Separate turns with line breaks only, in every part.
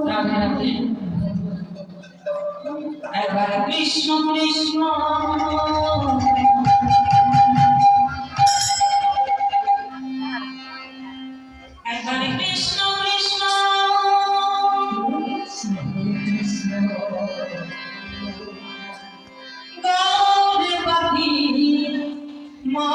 রাধে রাধে। একবার কৃষ্ণ কৃষ্ণ একবার কৃষ্ণ কৃষ্ণ গৌরে পাখি মা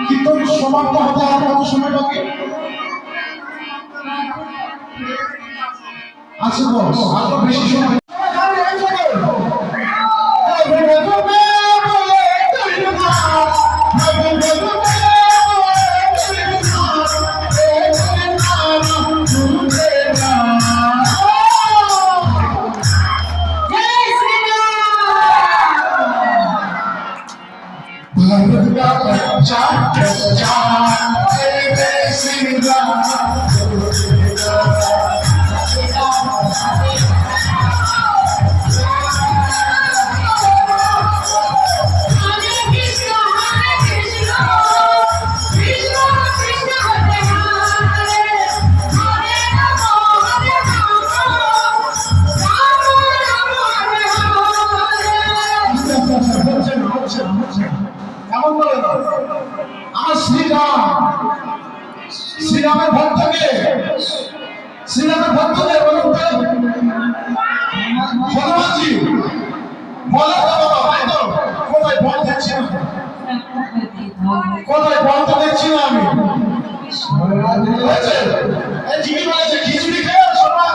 কীর্তন সমাপ্ত হতে আর কত সময় বাকি আছে? আরো বেশি সময়। আমার শ্রীরামের ভক্তকে হনুমানজি বলে কোথায় বল দেখছি না, কোথায় বলটা দেখছি না আমি। জিজ্ঞেস বলেছে খিচুড়ি খেয়ে সবাই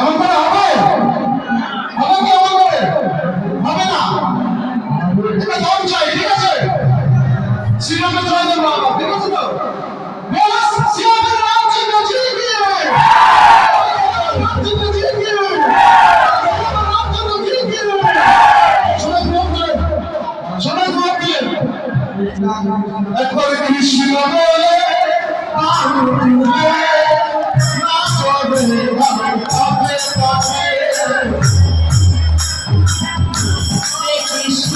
এমন করে হবে? হবে কি এমন করে? হবে না। এটা দম চাই, ঠিক আছে? শ্রীরামের জয় দেব বাবা, ঠিক আছে তো? বস শ্রীরামের রামচন্দ্র জি কি রামচন্দ্র জি কি রামচন্দ্র জি কি সবাই গ্রহণ করে, সবাই গ্রহণ দিয়ে একবার কৃষ্ণ বলে না করবে ভাবে কৃষ্ণ